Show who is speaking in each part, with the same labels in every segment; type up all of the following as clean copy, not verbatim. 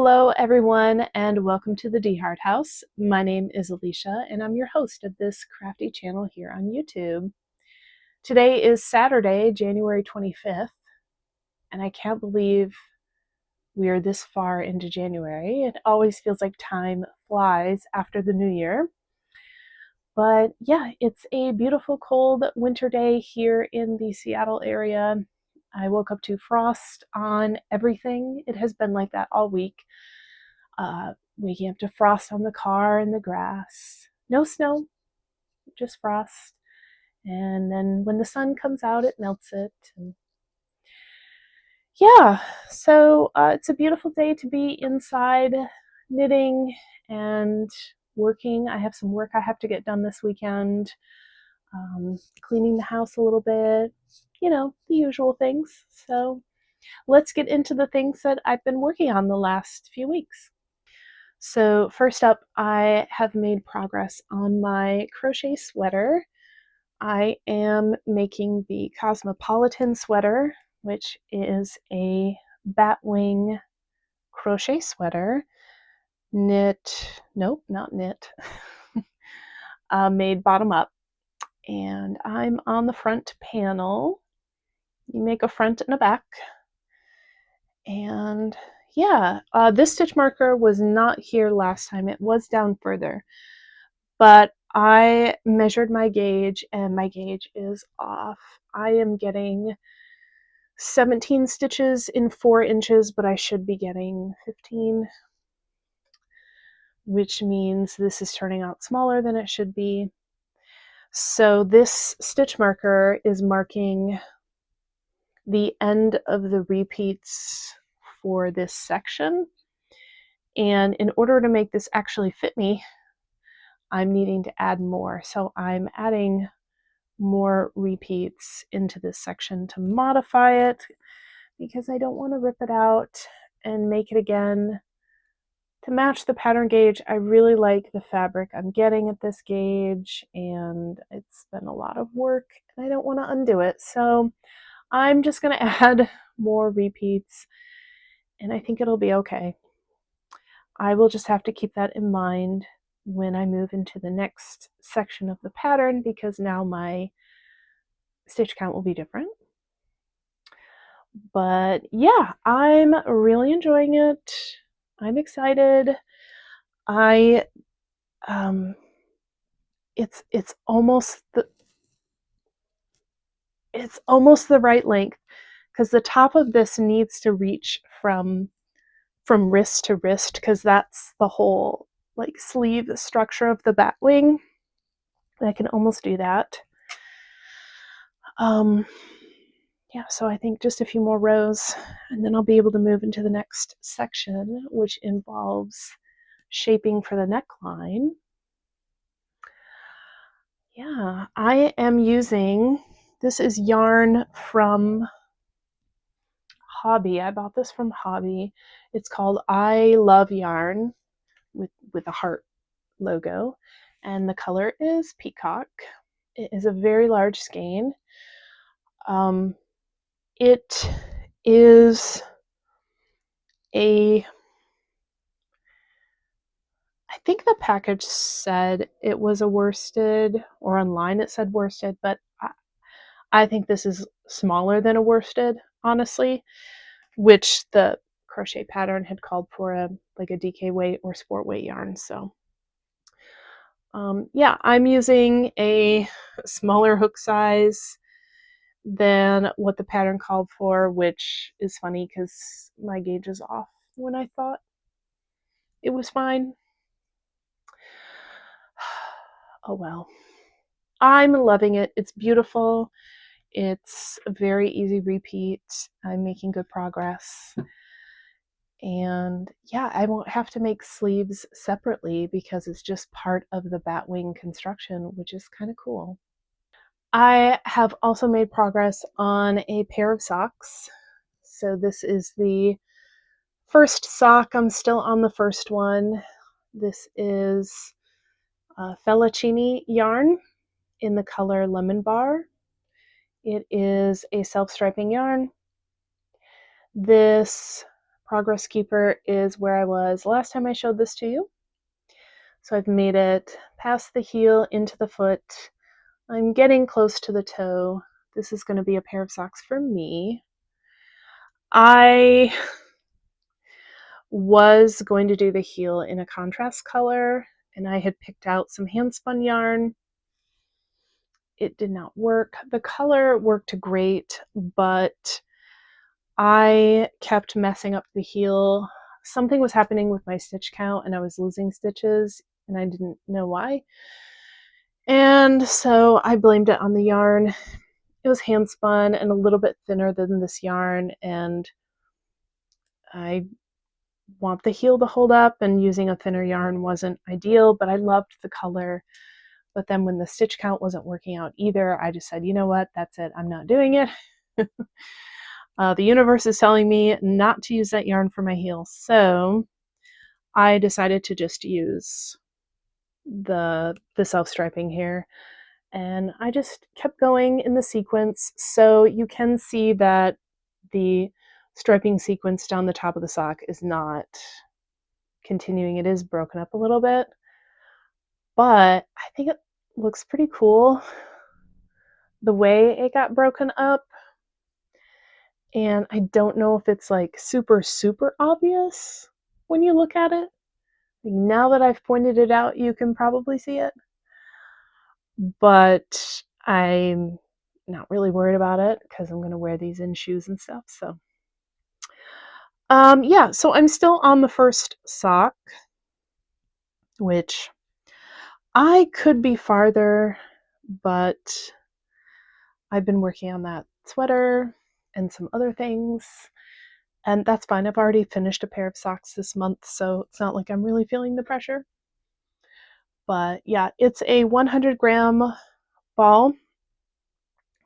Speaker 1: Hello everyone and welcome to the DeHart house. My name is Alicia and I'm your host of this crafty channel here on YouTube. Today is Saturday, January 25th, and I can't believe we are this far into January. It always feels like time flies after the new year. But yeah, it's a beautiful cold winter day here in the Seattle area. I woke up to frost on everything. It has been like that all week. Waking up to frost on the car and the grass. No snow, just frost. And then when the sun comes out, it melts it. And yeah, so it's a beautiful day to be inside knitting and working. I have some work I have to get done this weekend, cleaning the house a little bit, the usual things. So let's get into the things that I've been working on the last few weeks. So first up, I have made progress on my crochet sweater. I am making the Cosmopolitan sweater, which is a batwing crochet sweater. Not knit, made bottom up. And I'm on the front panel. You make a front and a back. And yeah, this stitch marker was not here last time. It was down further. But I measured my gauge and my gauge is off. I am getting 17 stitches in 4 inches, but I should be getting 15, which means this is turning out smaller than it should be. So this stitch marker is marking the end of the repeats for this section. And in order to make this actually fit me, I'm needing to add more. So I'm adding more repeats into this section to modify it because I don't want to rip it out and make it again. To match the pattern gauge, I really like the fabric I'm getting at this gauge, and it's been a lot of work and I don't want to undo it. So I'm just going to add more repeats and I think it'll be okay. I will just have to keep that in mind when I move into the next section of the pattern because now my stitch count will be different. But yeah, I'm really enjoying it. I'm excited. It's almost the right length because the top of this needs to reach from wrist to wrist because that's the whole like sleeve structure of the bat wing. I can almost do that. Yeah, so I think just a few more rows and then I'll be able to move into the next section, which involves shaping for the neckline. Yeah, I am using, this is yarn from Hobby. I bought this from Hobby. It's called I Love Yarn with a heart logo, and the color is Peacock. It is a very large skein. It is I think the package said it was a worsted, or online it said worsted, but I think this is smaller than a worsted, honestly, which the crochet pattern had called for a DK weight or sport weight yarn. So yeah, I'm using a smaller hook size than what the pattern called for, which is funny because my gauge is off when I thought it was fine. Oh well. I'm loving it. It's beautiful. It's a very easy repeat. I'm making good progress. And yeah, I won't have to make sleeves separately because it's just part of the batwing construction, which is kind of cool. I have also made progress on a pair of socks. So this is the first sock. I'm still on the first one. This is Felicini yarn in the color Lemon Bar. It is a self-striping yarn. This progress keeper is where I was last time I showed this to you. So I've made it past the heel into the foot. I'm getting close to the toe. This is going to be a pair of socks for me. I was going to do the heel in a contrast color, and I had picked out some hand spun yarn. It did not work. The color worked great, but I kept messing up the heel. Something was happening with my stitch count and I was losing stitches and I didn't know why. And so I blamed it on the yarn. It was hand spun and a little bit thinner than this yarn, and I want the heel to hold up, and using a thinner yarn wasn't ideal, but I loved the color. But then when the stitch count wasn't working out either, I just said, you know what, that's it, I'm not doing it. The universe is telling me not to use that yarn for my heel, so I decided to just use the self-striping here, and I just kept going in the sequence. So you can see that the striping sequence down the top of the sock is not continuing. It is broken up a little bit, but I think it looks pretty cool the way it got broken up. And I don't know if it's like super obvious when you look at it. Now that I've pointed it out, you can probably see it, but I'm not really worried about it because I'm going to wear these in shoes and stuff. So yeah, so I'm still on the first sock, which I could be farther, but I've been working on that sweater and some other things, and that's fine. I've already finished a pair of socks this month, so it's not like I'm really feeling the pressure. But yeah, it's a 100-gram ball,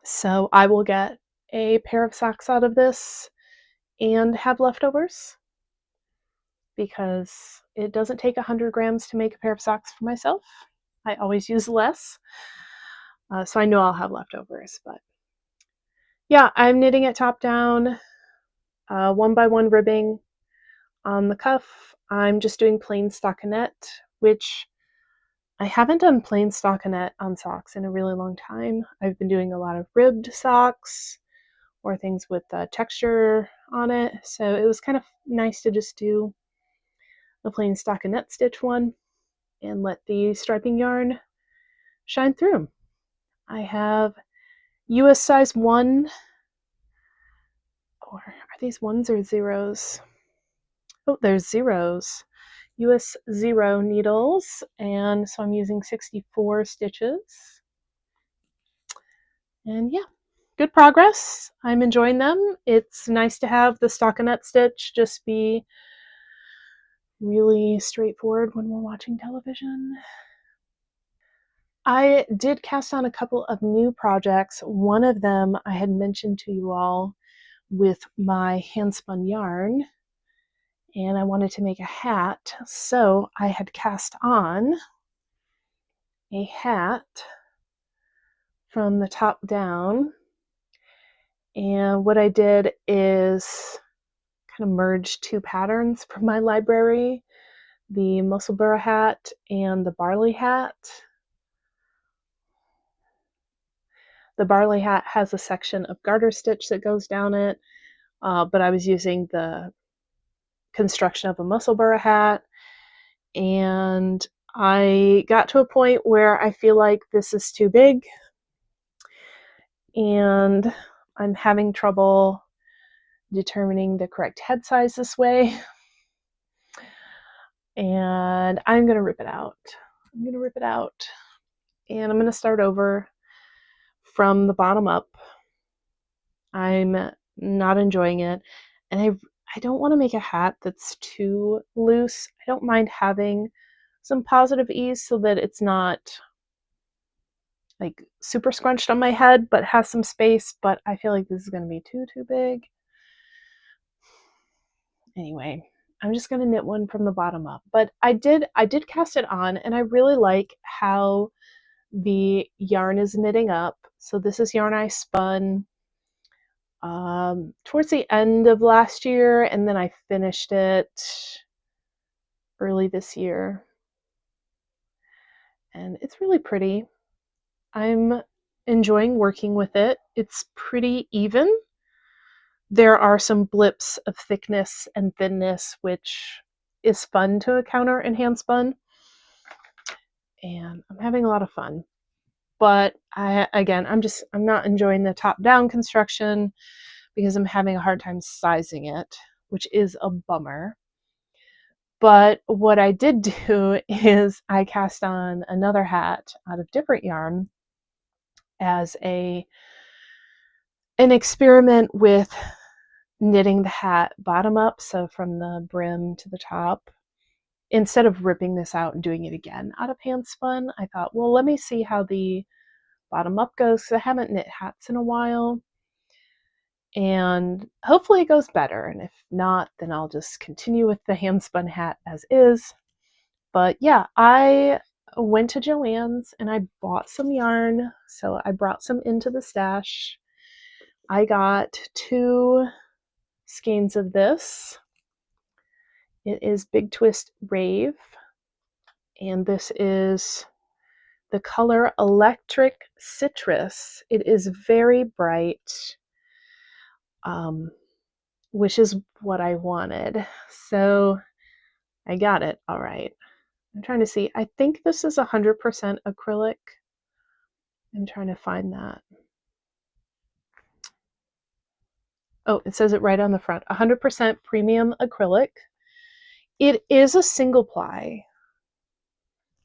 Speaker 1: so I will get a pair of socks out of this and have leftovers, because it doesn't take 100 grams to make a pair of socks for myself. I always use less, so I know I'll have leftovers. But yeah, I'm knitting it top down, 1x1 ribbing on the cuff. I'm just doing plain stockinette, which I haven't done plain stockinette on socks in a really long time. I've been doing a lot of ribbed socks or things with texture on it, so it was kind of nice to just do a plain stockinette stitch one and let the striping yarn shine through. I have US size 1, or are these ones or zeros? Oh, there's zeros. US 0 needles, and so I'm using 64 stitches. And yeah, good progress. I'm enjoying them. It's nice to have the stockinette stitch just be really straightforward when we're watching television. I did cast on a couple of new projects. One of them I had mentioned to you all with my hand-spun yarn, and I wanted to make a hat, so I had cast on a hat from the top down, and what I did is kind of merge two patterns from my library, the Musselburgh hat and the Barley hat. The Barley hat has a section of garter stitch that goes down it, but I was using the construction of a Musselburgh hat, and I got to a point where I feel like this is too big, and I'm having trouble determining the correct head size this way, and I'm going to rip it out. I'm going to rip it out, and I'm going to start over from the bottom up. I'm not enjoying it, and I don't want to make a hat that's too loose. I don't mind having some positive ease so that it's not like super scrunched on my head, but has some space, but I feel like this is going to be too big. Anyway, I'm just going to knit one from the bottom up, but I did cast it on, and I really like how the yarn is knitting up. So this is yarn I spun towards the end of last year, and then I finished it early this year. And it's really pretty. I'm enjoying working with it. It's pretty even. There are some blips of thickness and thinness, which is fun to encounter in hand spun. And I'm having a lot of fun. But I'm not enjoying the top down construction because I'm having a hard time sizing it, which is a bummer. But what I did do is I cast on another hat out of different yarn as an experiment with knitting the hat bottom up, so from the brim to the top. Instead of ripping this out and doing it again out of hand spun, I thought, well, let me see how the bottom up goes, because I haven't knit hats in a while. And hopefully it goes better. And if not, then I'll just continue with the hand spun hat as is. But yeah, I went to Joann's and I bought some yarn. So I brought some into the stash. I got 2 skeins of this. It is Big Twist Rave. And this is the color Electric Citrus. It is very bright, which is what I wanted. So I got it. All right. I'm trying to see. I think this is 100% acrylic. I'm trying to find that. Oh, it says it right on the front. 100% premium acrylic. It is a single ply.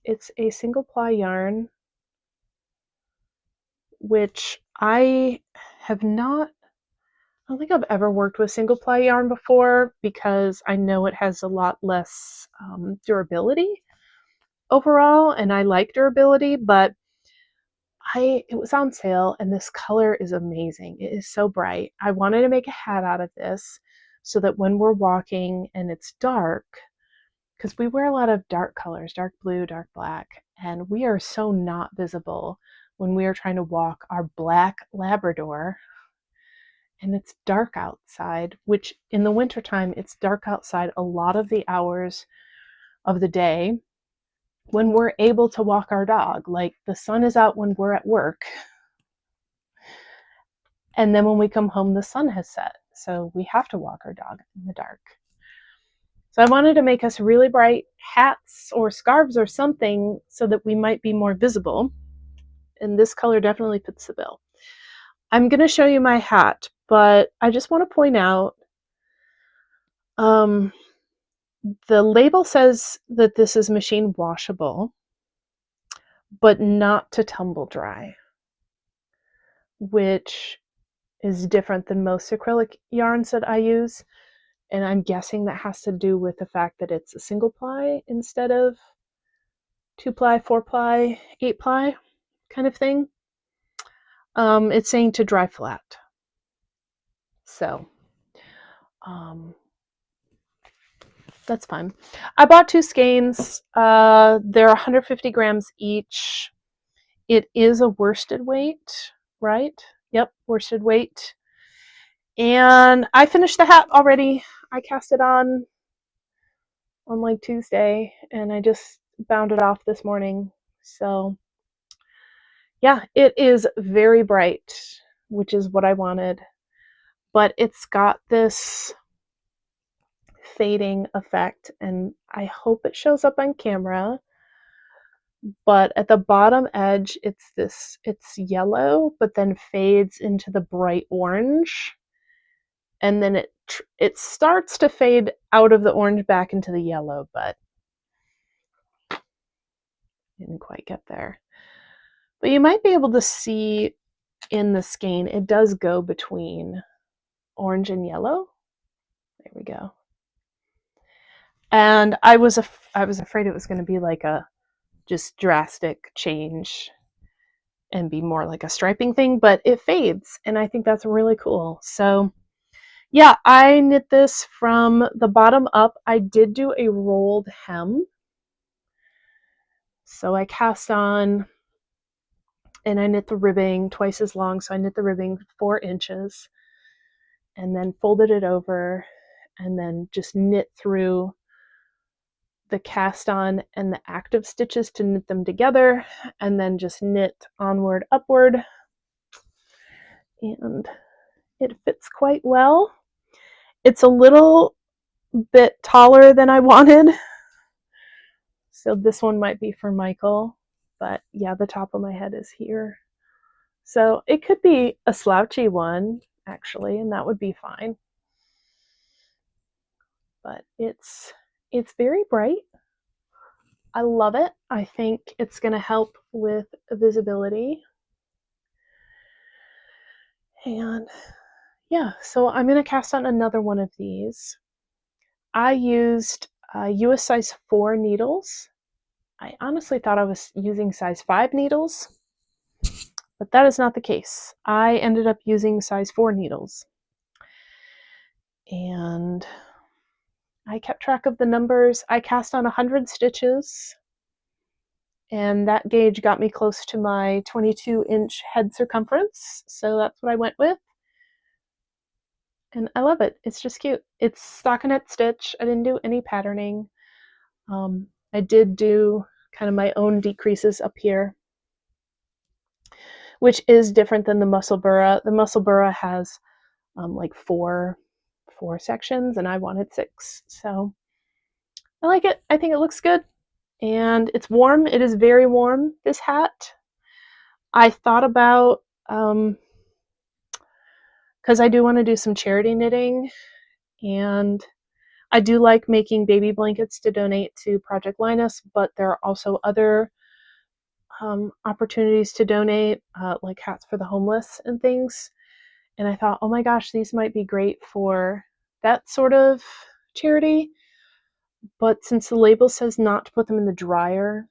Speaker 1: It's a single ply yarn, which I have not, I don't think I've ever worked with single ply yarn before because I know it has a lot less durability overall, and I like durability, but it was on sale and this color is amazing. It is so bright. I wanted to make a hat out of this so that when we're walking and it's dark, because we wear a lot of dark colors, dark blue, dark black, and we are so not visible when we are trying to walk our black Labrador and it's dark outside, which in the wintertime, it's dark outside a lot of the hours of the day when we're able to walk our dog. Like the sun is out when we're at work. And then when we come home, the sun has set. So we have to walk our dog in the dark. So I wanted to make us really bright hats or scarves or something so that we might be more visible. And this color definitely fits the bill. I'm going to show you my hat, but I just want to point out the label says that this is machine washable, but not to tumble dry, which is different than most acrylic yarns that I use. And I'm guessing that has to do with the fact that it's a single ply instead of 2-ply, 4-ply, 8-ply kind of thing. It's saying to dry flat. So that's fine. I bought 2 skeins. They're 150 grams each. It is a worsted weight, right? Yep, worsted weight. And I finished the hat already. I cast it on like Tuesday, and I just bound it off this morning. So yeah, it is very bright, which is what I wanted. But it's got this fading effect, and I hope it shows up on camera. But at the bottom edge, it's yellow, but then fades into the bright orange. And then it starts to fade out of the orange back into the yellow, but didn't quite get there. But you might be able to see in the skein, it does go between orange and yellow. There we go. And I was afraid it was going to be like a just drastic change and be more like a striping thing, but it fades, and I think that's really cool. So yeah, I knit this from the bottom up. I did do a rolled hem. So I cast on and I knit the ribbing twice as long. So I knit the ribbing 4 inches. and then folded it over and then just knit through the cast on and the active stitches to knit them together, and then just knit onward, upward, and it fits quite well. It's a little bit taller than I wanted, so this one might be for Michael, but yeah, the top of my head is here. So it could be a slouchy one, actually, and that would be fine. But it's very bright. I love it. I think it's going to help with visibility. And yeah, so I'm going to cast on another one of these. I used US size 4 needles. I honestly thought I was using size 5 needles, but that is not the case. I ended up using size 4 needles. And I kept track of the numbers. I cast on 100 stitches, and that gauge got me close to my 22-inch head circumference, so that's what I went with. And I love it. It's just cute. It's stockinette stitch. I didn't do any patterning. I did do kind of my own decreases up here, which is different than the muscle burra. The muscle burra has like four sections, and I wanted 6. So I like it. I think it looks good. And it's warm. It is very warm, this hat. I thought about, because I do want to do some charity knitting, and I do like making baby blankets to donate to Project Linus, but there are also other opportunities to donate, like hats for the homeless and things. And I thought, oh my gosh, these might be great for that sort of charity. But since the label says not to put them in the dryer,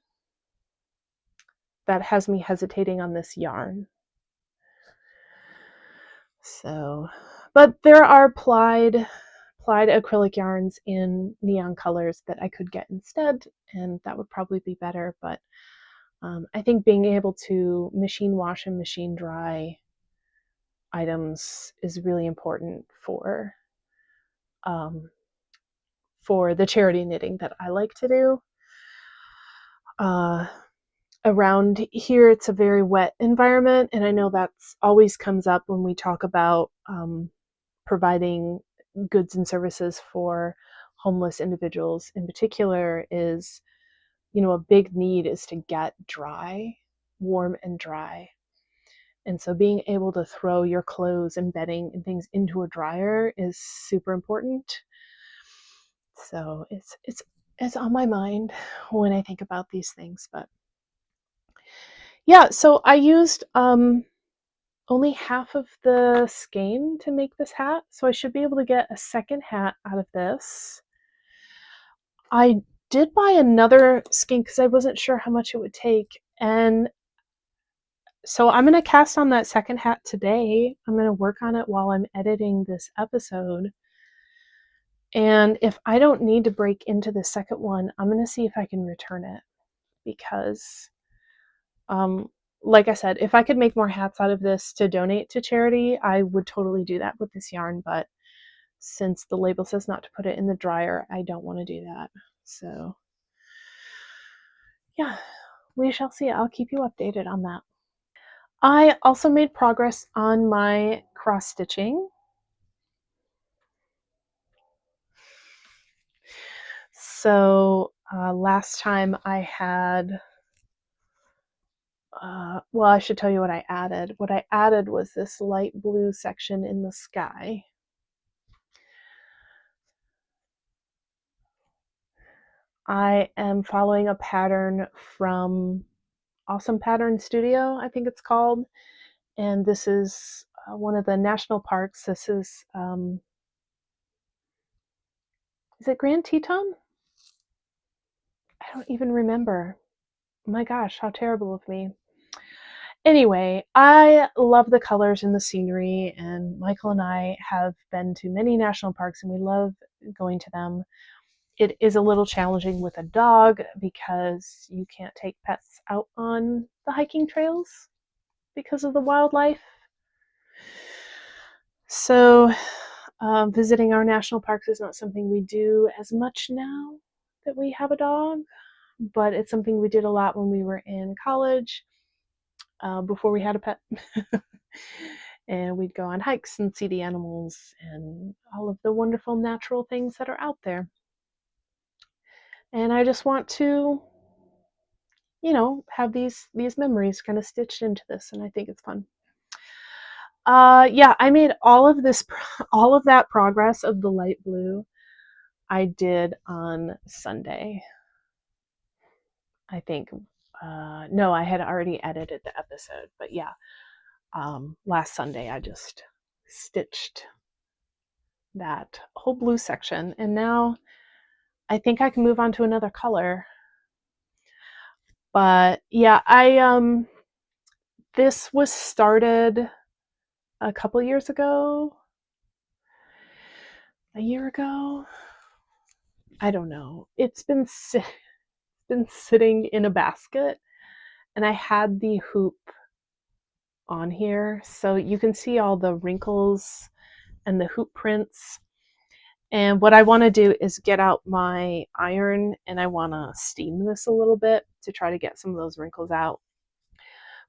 Speaker 1: that has me hesitating on this yarn. So, but there are plied acrylic yarns in neon colors that I could get instead, and that would probably be better. But I think being able to machine wash and machine dry items is really important for the charity knitting that I like to do. Around here, it's a very wet environment, and I know that's always comes up when we talk about providing goods and services for homeless individuals in particular. Is, a big need is to get dry, warm and dry. And so being able to throw your clothes and bedding and things into a dryer is super important. So it's on my mind when I think about these things. But yeah, so I used only half of the skein to make this hat, so I should be able to get a second hat out of this. I did buy another skein because I wasn't sure how much it would take, and so I'm going to cast on that second hat today. I'm going to work on it while I'm editing this episode. And if I don't need to break into the second one, I'm going to see if I can return it, because like I said, if I could make more hats out of this to donate to charity, I would totally do that with this yarn. But since the label says not to put it in the dryer, I don't want to do that. So yeah, we shall see. I'll keep you updated on that. I also made progress on my cross stitching. So last time I had, well, I should tell you what I added. What I added was this light blue section in the sky. I am following a pattern from Awesome Pattern Studio, I think it's called. And this is one of the national parks. This is it Grand Teton? I don't even remember. My gosh, how terrible of me. Anyway, I love the colors and the scenery, and Michael and I have been to many national parks and we love going to them. It is a little challenging with a dog because you can't take pets out on the hiking trails because of the wildlife. So Visiting our national parks is not something we do as much now that we have a dog, but it's something we did a lot when we were in college, before we had a pet. And we'd go on hikes and see the animals and all of the wonderful natural things that are out there. And I just want to, have these memories kind of stitched into this, and I think it's fun. Yeah, I made all of this, all of that progress of the light blue I did on Sunday. I think, no, I had already edited the episode, but yeah, last Sunday I just stitched that whole blue section, and now I think I can move on to another color. But yeah, this was started a couple years ago, a year ago. I don't know. It's been sitting in a basket, and I had the hoop on here, so you can see all the wrinkles and the hoop prints. And what I want to do is get out my iron, and I want to steam this a little bit to try to get some of those wrinkles out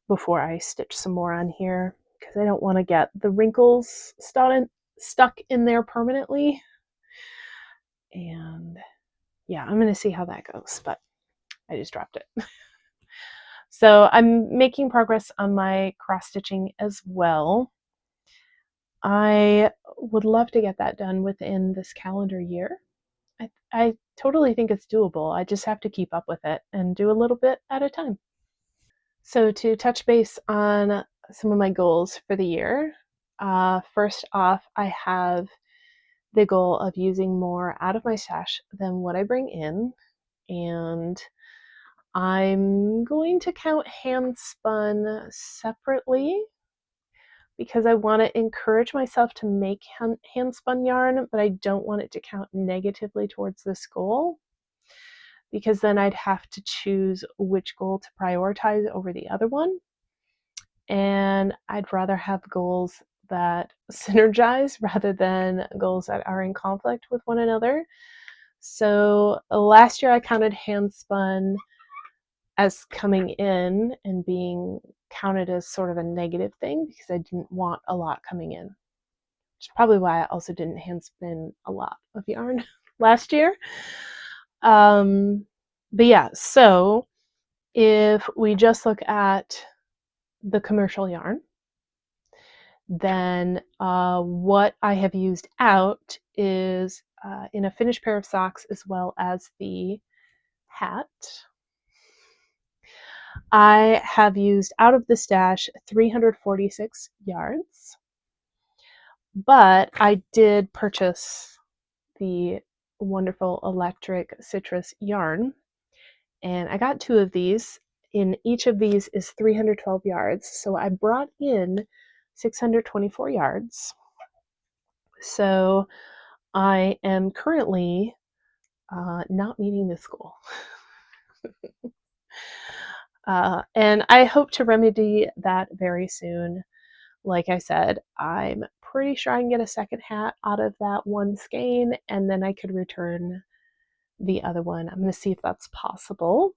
Speaker 1: before I stitch some more on here, because I don't want to get the wrinkles stuck in there permanently. And yeah, I'm going to see how that goes, but I just dropped it. So I'm making progress on my cross stitching as well. I would love to get that done within this calendar year. I totally think it's doable. I just have to keep up with it and do a little bit at a time. So to touch base on some of my goals for the year, first off, I have the goal of using more out of my stash than what I bring in, and I'm going to count hand spun separately because I want to encourage myself to make hand spun yarn, but I don't want it to count negatively towards this goal, because then I'd have to choose which goal to prioritize over the other one. And I'd rather have goals that synergize rather than goals that are in conflict with one another. So last year I counted hand spun as coming in and being counted as sort of a negative thing because I didn't want a lot coming in. Which is probably why I also didn't hand spin a lot of yarn last year. But yeah, so if we just look at the commercial yarn, then what I have used out is in a finished pair of socks as well as the hat. I have used out of the stash 346 yards, but I did purchase the wonderful electric citrus yarn, and I got 2 of these. In each of these is 312 yards, so I brought in 624 yards. So I am currently not meeting this goal. And I hope to remedy that very soon. Like I said, I'm pretty sure I can get a second hat out of that one skein, and then I could return the other one. I'm going to see if that's possible.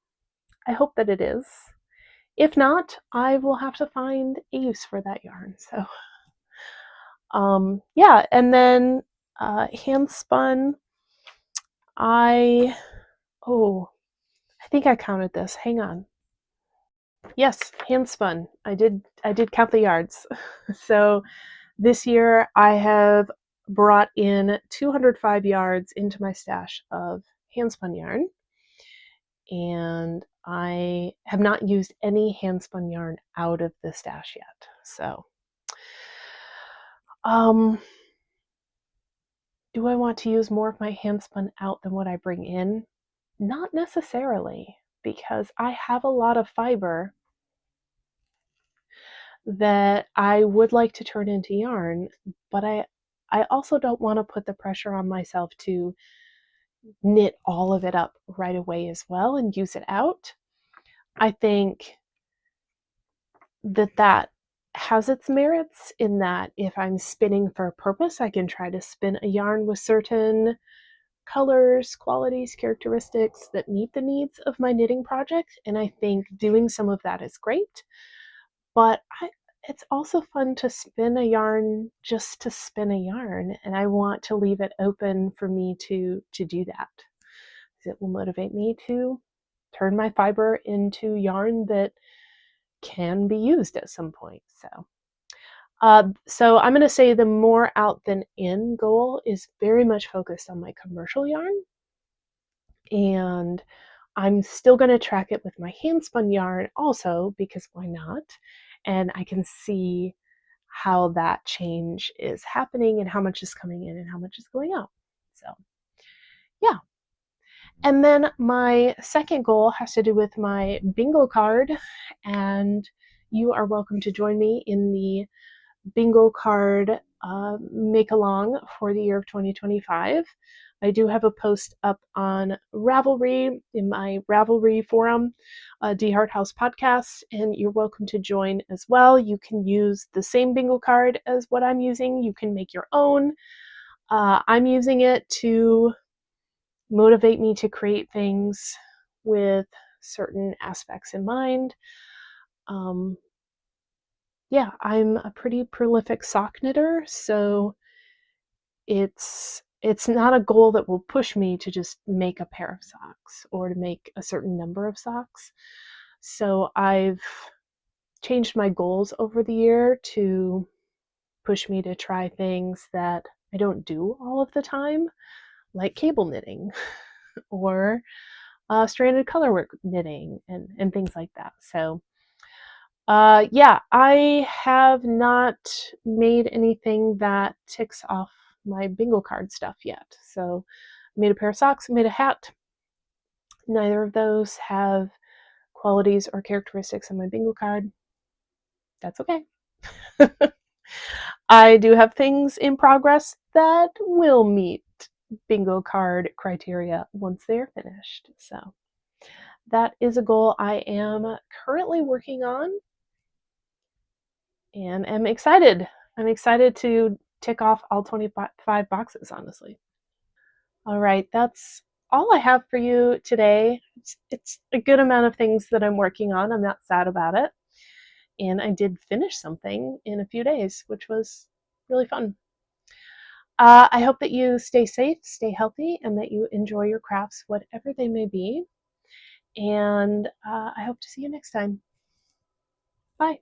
Speaker 1: I hope that it is. If not, I will have to find a use for that yarn. So, yeah, and then hand spun. I think I counted this. Hang on. Yes, hand spun. I did count the yards. So this year I have brought in 205 yards into my stash of hand spun yarn, and I have not used any hand spun yarn out of the stash yet. So do I want to use more of my hand spun out than what I bring in? Not necessarily, because I have a lot of fiber that I would like to turn into yarn, but I also don't want to put the pressure on myself to knit all of it up right away as well and use it out. I think that has its merits in that if I'm spinning for a purpose, I can try to spin a yarn with certain colors, qualities, characteristics that meet the needs of my knitting project. And I think doing some of that is great. But it's also fun to spin a yarn just to spin a yarn. And I want to leave it open for me to do that. It will motivate me to turn my fiber into yarn that can be used at some point. So I'm going to say the more out than in goal is very much focused on my commercial yarn. And I'm still going to track it with my hand spun yarn also, because why not? And I can see how that change is happening and how much is coming in and how much is going out. So, yeah. And then my second goal has to do with my bingo card. And you are welcome to join me in the bingo card make along for the year of 2025. I do have a post up on Ravelry in my Ravelry forum, DeHart House podcast, and you're welcome to join as well. You can use the same bingo card as what I'm using. You can make your own. I'm using it to motivate me to create things with certain aspects in mind. Yeah, I'm a pretty prolific sock knitter, so it's not a goal that will push me to just make a pair of socks or to make a certain number of socks. So I've changed my goals over the year to push me to try things that I don't do all of the time, like cable knitting or stranded colorwork knitting and things like that. So yeah, I have not made anything that ticks off my bingo card stuff yet. So I made a pair of socks, I made a hat. Neither of those have qualities or characteristics on my bingo card. That's okay. I do have things in progress that will meet bingo card criteria once they're finished. So that is a goal I am currently working on and am excited. I'm excited to tick off all 25 boxes, honestly. All right, that's all I have for you today. It's a good amount of things that I'm working on. I'm not sad about it. And I did finish something in a few days, which was really fun. I hope that you stay safe, stay healthy, and that you enjoy your crafts, whatever they may be. And I hope to see you next time. Bye.